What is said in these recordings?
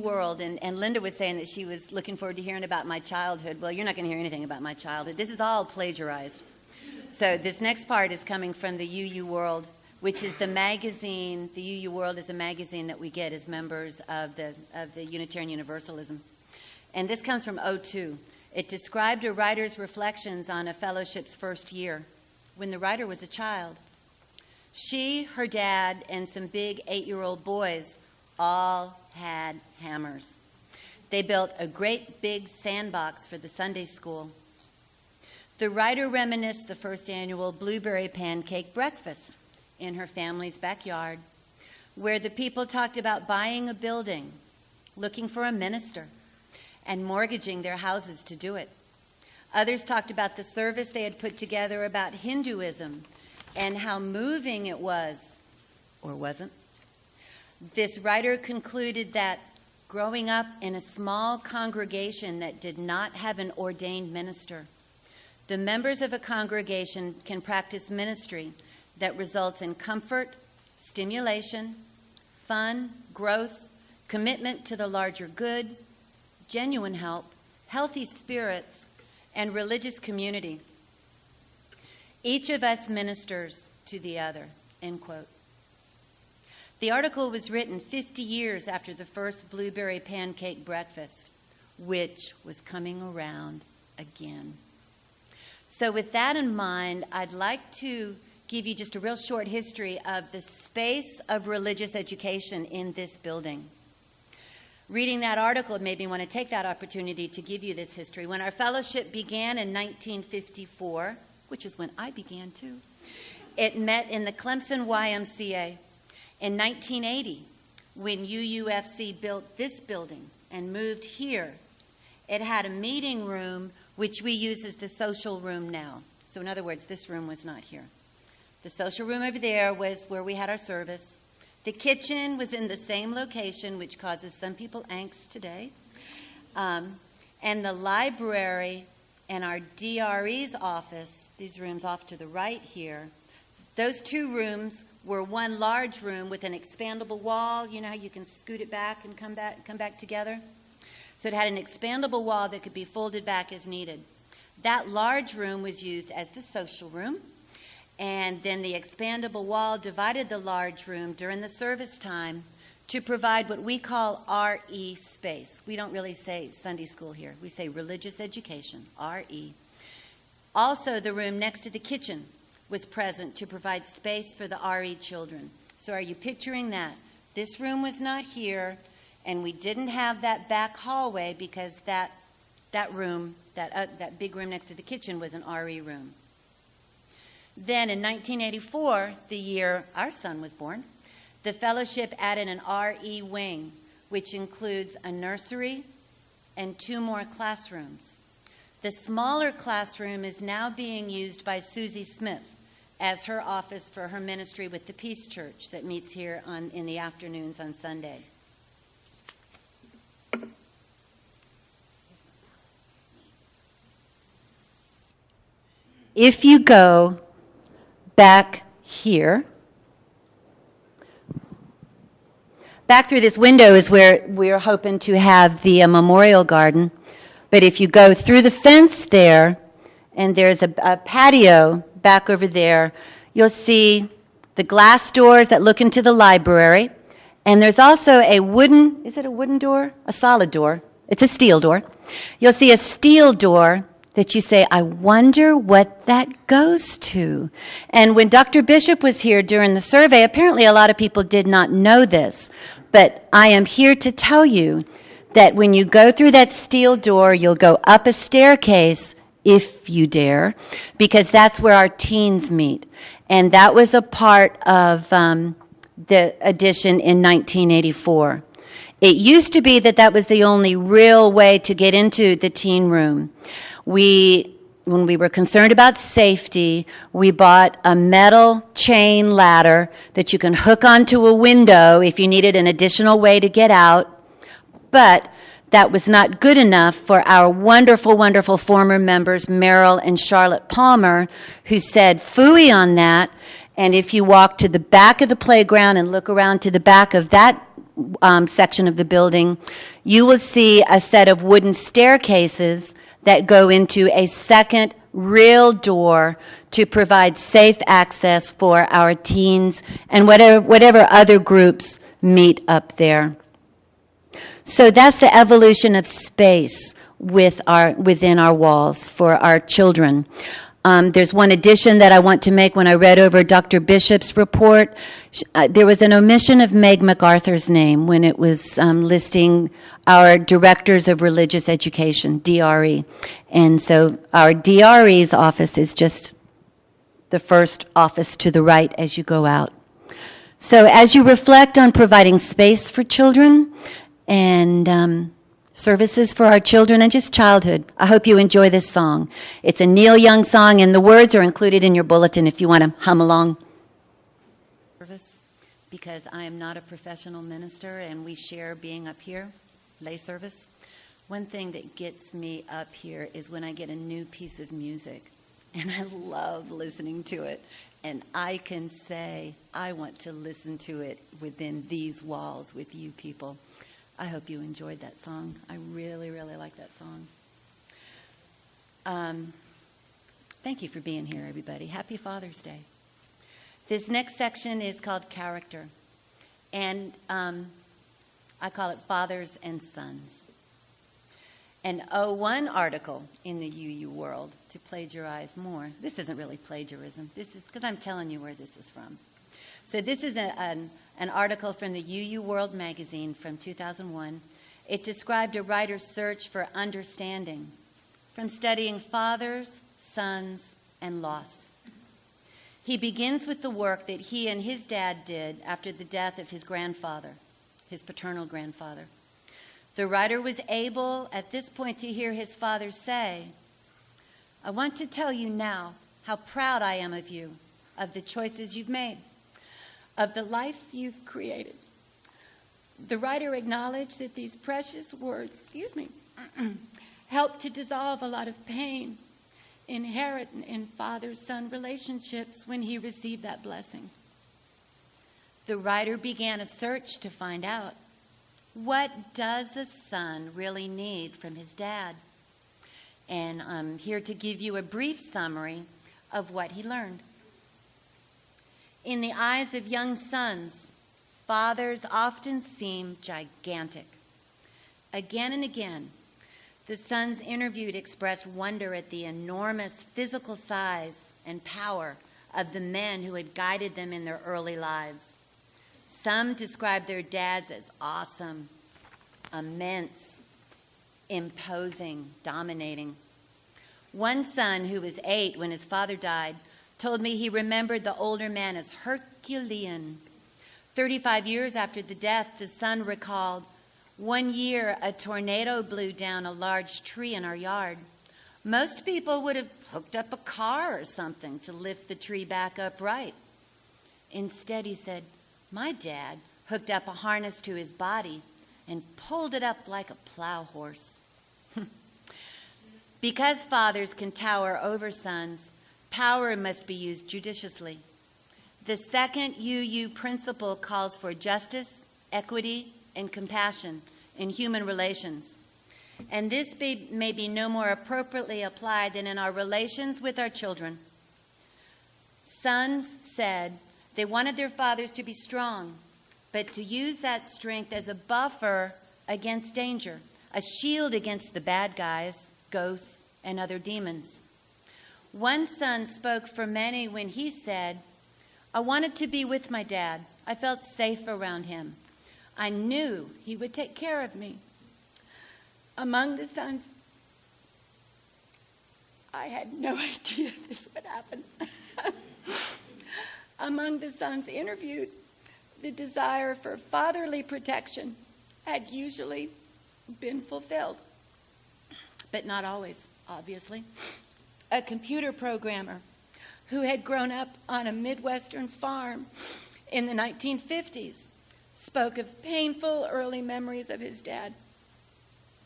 world, and Linda was saying that she was looking forward to hearing about my childhood. Well, you're not going to hear anything about my childhood. This is all plagiarized. So this next part is coming from the UU World, which is the magazine. The UU World is a magazine that we get as members of the Unitarian Universalism. And this comes from '02. It described a writer's reflections on a fellowship's first year when the writer was a child. She, her dad, and some big 8-year-old boys all had hammers. They built a great big sandbox for the Sunday school. The writer reminisced the first annual blueberry pancake breakfast in her family's backyard, where the people talked about buying a building, looking for a minister, and mortgaging their houses to do it. Others talked about the service they had put together about Hinduism and how moving it was, or wasn't. This writer concluded that growing up in a small congregation that did not have an ordained minister, the members of a congregation can practice ministry that results in comfort, stimulation, fun, growth, commitment to the larger good, genuine help, healthy spirits, and religious community. Each of us ministers to the other, end quote. The article was written 50 years after the first blueberry pancake breakfast, which was coming around again. So with that in mind, I'd like to give you just a real short history of the space of religious education in this building. Reading that article made me want to take that opportunity to give you this history. When our fellowship began in 1954, which is when I began too, it met in the Clemson YMCA. In 1980, when UUFC built this building and moved here, it had a meeting room which we use as the social room now. So in other words, this room was not here. The social room over there was where we had our service. The kitchen was in the same location, which causes some people angst today. And the library and our DRE's office, these rooms off to the right here, those two rooms were one large room with an expandable wall. You know how you can scoot it back and come back together? So it had an expandable wall that could be folded back as needed. That large room was used as the social room, and then the expandable wall divided the large room during the service time to provide what we call RE space. We don't really say Sunday school here. We say religious education, RE. Also, the room next to the kitchen was present to provide space for the RE children. So are you picturing that? This room was not here, and we didn't have that back hallway because that room, that big room next to the kitchen, was an RE room. Then in 1984, the year our son was born, the fellowship added an RE wing, which includes a nursery and 2 more classrooms. The smaller classroom is now being used by Susie Smith as her office for her ministry with the Peace Church that meets here in the afternoons on Sunday. If you go back here, back through this window is where we're hoping to have the memorial garden. But if you go through the fence there, and there's a patio back over there, you'll see the glass doors that look into the library. And there's also a wooden, is it a wooden door? A solid door. It's a steel door. You'll see a steel door that you say, I wonder what that goes to. And when Dr. Bishop was here during the survey, apparently a lot of people did not know this. But I am here to tell you that when you go through that steel door, you'll go up a staircase, if you dare, because that's where our teens meet. And that was a part of the addition in 1984. It used to be that was the only real way to get into the teen room. When we were concerned about safety, we bought a metal chain ladder that you can hook onto a window if you needed an additional way to get out. But that was not good enough for our wonderful, wonderful former members, Merrill and Charlotte Palmer, who said, phooey on that. And if you walk to the back of the playground and look around to the back of that section of the building, you will see a set of wooden staircases that go into a second real door to provide safe access for our teens and whatever other groups meet up there. So that's the evolution of space within our walls for our children. There's one addition that I want to make. When I read over Dr. Bishop's report, there was an omission of Meg MacArthur's name when it was listing our Directors of Religious Education, DRE. And so our DRE's office is just the first office to the right as you go out. So as you reflect on providing space for children and services for our children and just childhood, I hope you enjoy this song. It's a Neil Young song, and the words are included in your bulletin if you want to hum along. Because I am not a professional minister and we share being up here, lay service. One thing that gets me up here is when I get a new piece of music, and I love listening to it. And I can say, I want to listen to it within these walls with you people. I hope you enjoyed that song. I really, really like that song. Thank you for being here, everybody. Happy Father's Day. This next section is called Character. And I call it Fathers and Sons. An 01 article in the UU World, to plagiarize more. This isn't really plagiarism. This is because I'm telling you where this is from. So this is an article from the UU World magazine from 2001. It described a writer's search for understanding from studying fathers, sons, and loss. He begins with the work that he and his dad did after the death of his grandfather, his paternal grandfather. The writer was able at this point to hear his father say, "I want to tell you now how proud I am of you, of the choices you've made, of the life you've created." The writer acknowledged that these precious words, helped to dissolve a lot of pain inherent in father-son relationships when he received that blessing. The writer began a search to find out, what does a son really need from his dad? And I'm here to give you a brief summary of what he learned. In the eyes of young sons, fathers often seem gigantic. Again and again, the sons interviewed expressed wonder at the enormous physical size and power of the men who had guided them in their early lives. Some described their dads as awesome, immense, imposing, dominating. One son, who was 8 when his father died, told me he remembered the older man as Herculean. 35 years after the death, the son recalled, "One year, a tornado blew down a large tree in our yard. Most people would have hooked up a car or something to lift the tree back upright. Instead," he said, "my dad hooked up a harness to his body and pulled it up like a plow horse." Because fathers can tower over sons, power must be used judiciously. The second UU principle calls for justice, equity, and compassion in human relations. And this may be no more appropriately applied than in our relations with our children. Sons said they wanted their fathers to be strong, but to use that strength as a buffer against danger, a shield against the bad guys, ghosts, and other demons. One son spoke for many when he said, "I wanted to be with my dad. I felt safe around him. I knew he would take care of me." Among the sons, I had no idea this would happen. Among the sons interviewed, the desire for fatherly protection had usually been fulfilled, but not always, obviously. A computer programmer who had grown up on a Midwestern farm in the 1950s spoke of painful early memories of his dad.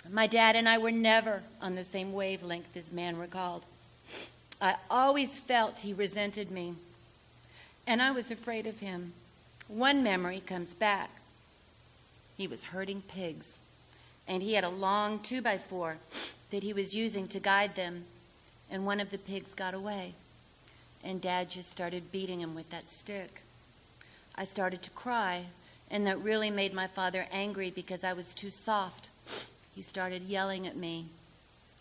"My dad and I were never on the same wavelength," this man recalled. "I always felt he resented me, and I was afraid of him." One memory comes back. He was herding pigs, and he had a long 2x4 that he was using to guide them, and one of the pigs got away, and Dad just started beating him with that stick. I started to cry, and that really made my father angry because I was too soft. He started yelling at me,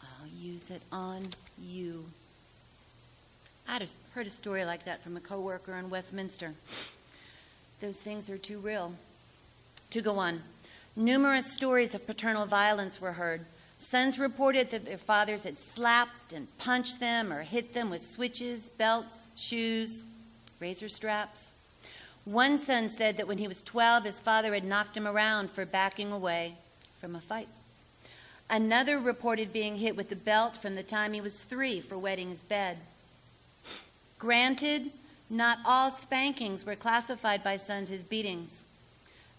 "I'll use it on you." I had heard a story like that from a coworker in Westminster. Those things are too real. To go on, numerous stories of paternal violence were heard. Sons reported that their fathers had slapped and punched them or hit them with switches, belts, shoes, razor straps. One son said that when he was 12, his father had knocked him around for backing away from a fight. Another reported being hit with a belt from the time he was 3 for wetting his bed. Granted, not all spankings were classified by sons as beatings.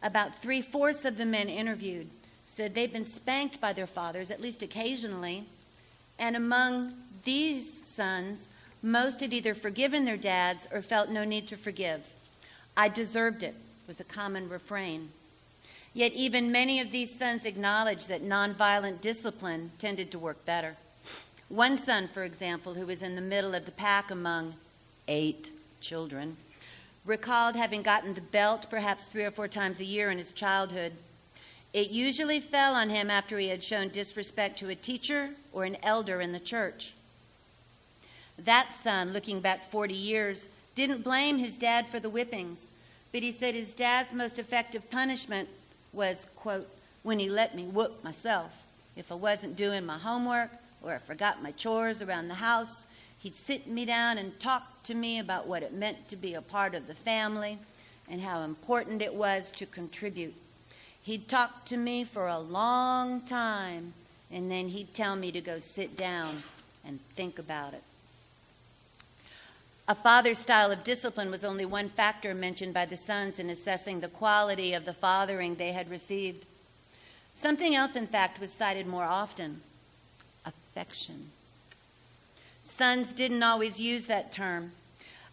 About 3/4 of the men interviewed said they'd been spanked by their fathers, at least occasionally, and among these sons, most had either forgiven their dads or felt no need to forgive. "I deserved it," was a common refrain. Yet even many of these sons acknowledged that nonviolent discipline tended to work better. One son, for example, who was in the middle of the pack among 8 children, recalled having gotten the belt perhaps 3 or 4 times a year in his childhood. It usually fell on him after he had shown disrespect to a teacher or an elder in the church. That son, looking back 40 years, didn't blame his dad for the whippings, but he said his dad's most effective punishment was, quote, "when he let me whoop myself. If I wasn't doing my homework or I forgot my chores around the house, he'd sit me down and talk to me about what it meant to be a part of the family and how important it was to contribute. He'd talk to me for a long time, and then he'd tell me to go sit down and think about it." A father's style of discipline was only one factor mentioned by the sons in assessing the quality of the fathering they had received. Something else, in fact, was cited more often: affection. Sons didn't always use that term.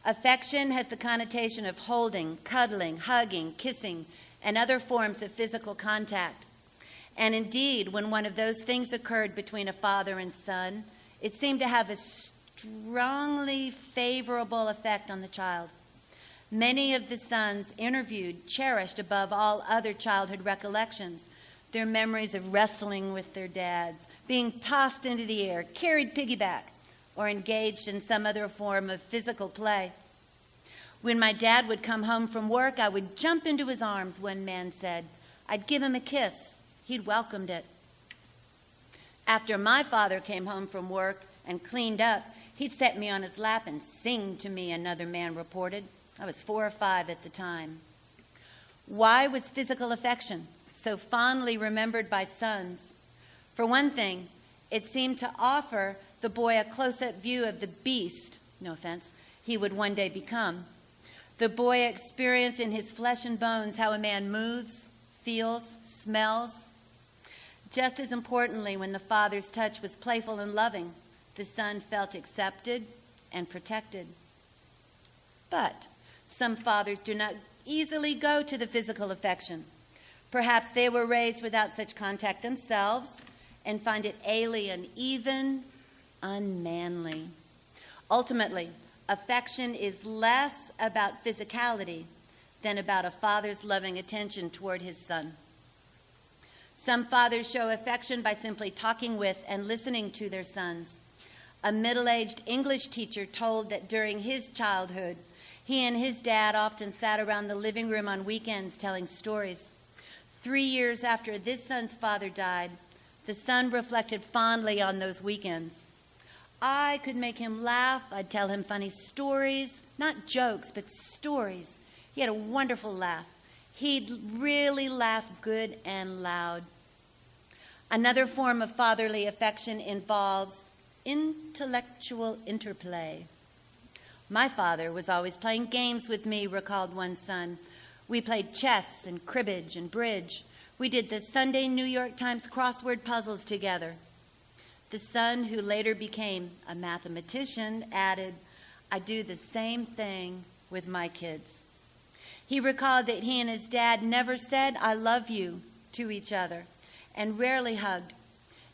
Affection has the connotation of holding, cuddling, hugging, kissing, and other forms of physical contact. And indeed, when one of those things occurred between a father and son, it seemed to have a strongly favorable effect on the child. Many of the sons interviewed cherished above all other childhood recollections their memories of wrestling with their dads, being tossed into the air, carried piggyback, or engaged in some other form of physical play. "When my dad would come home from work, I would jump into his arms," one man said. "I'd give him a kiss. He'd welcomed it. After my father came home from work and cleaned up, he'd set me on his lap and sing to me," another man reported. I was 4 or 5 at the time. Why was physical affection so fondly remembered by sons? For one thing, it seemed to offer the boy a close-up view of the beast, no offense, he would one day become. The boy experienced in his flesh and bones how a man moves, feels, smells. Just as importantly, when the father's touch was playful and loving, the son felt accepted and protected. But some fathers do not easily go to the physical affection. Perhaps they were raised without such contact themselves and find it alien, even unmanly. Ultimately, affection is less about physicality than about a father's loving attention toward his son. Some fathers show affection by simply talking with and listening to their sons. A middle-aged English teacher told that during his childhood, he and his dad often sat around the living room on weekends telling stories. 3 years after this son's father died, the son reflected fondly on those weekends. "I could make him laugh. I'd tell him funny stories, not jokes, but stories. He had a wonderful laugh. He'd really laugh good and loud." Another form of fatherly affection involves intellectual interplay. "My father was always playing games with me," recalled one son. "We played chess and cribbage and bridge. We did the Sunday New York Times crossword puzzles together." The son, who later became a mathematician, added, "I do the same thing with my kids." He recalled that he and his dad never said, "I love you," to each other and rarely hugged.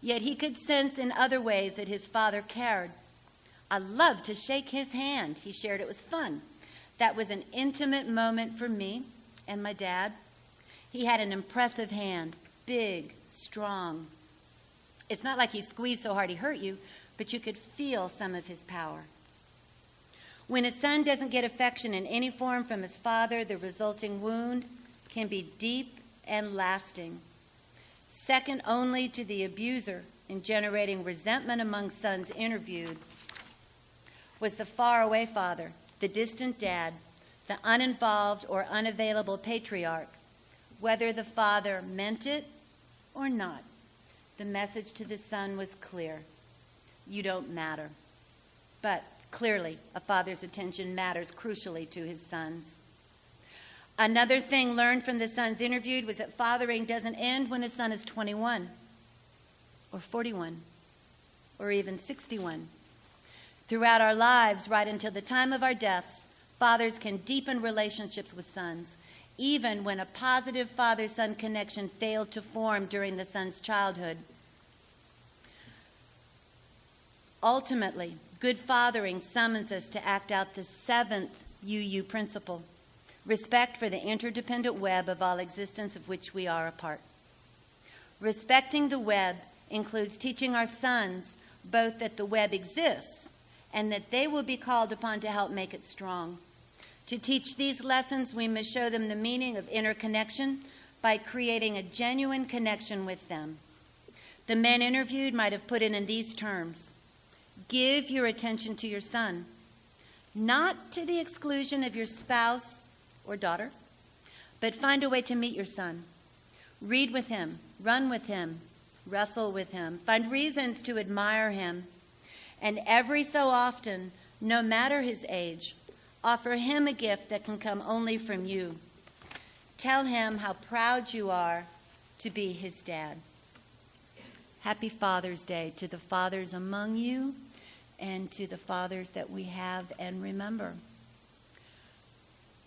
Yet he could sense in other ways that his father cared. I loved to shake his hand, he shared. It was fun. That was an intimate moment for me and my dad. He had an impressive hand, big, strong. It's not like he squeezed so hard he hurt you, but you could feel some of his power. When a son doesn't get affection in any form from his father, the resulting wound can be deep and lasting. Second only to the abuser in generating resentment among sons interviewed was the faraway father, the distant dad, the uninvolved or unavailable patriarch. Whether the father meant it or not, the message to the son was clear. You don't matter. But clearly, a father's attention matters crucially to his sons. Another thing learned from the sons interviewed was that fathering doesn't end when a son is 21 or 41 or even 61. Throughout our lives, right until the time of our deaths, fathers can deepen relationships with sons, even when a positive father-son connection failed to form during the son's childhood. Ultimately, good fathering summons us to act out the seventh UU principle: respect for the interdependent web of all existence of which we are a part. Respecting the web includes teaching our sons both that the web exists and that they will be called upon to help make it strong. To teach these lessons, we must show them the meaning of interconnection by creating a genuine connection with them. The men interviewed might have put it in these terms: give your attention to your son, not to the exclusion of your spouse or daughter, but find a way to meet your son. Read with him, run with him, wrestle with him, find reasons to admire him, and every so often, no matter his age, offer him a gift that can come only from you. Tell him how proud you are to be his dad. Happy Father's Day to the fathers among you and to the fathers that we have and remember.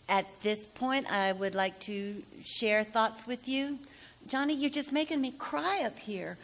At this point, I would like to share thoughts with you. Johnny, you're just making me cry up here.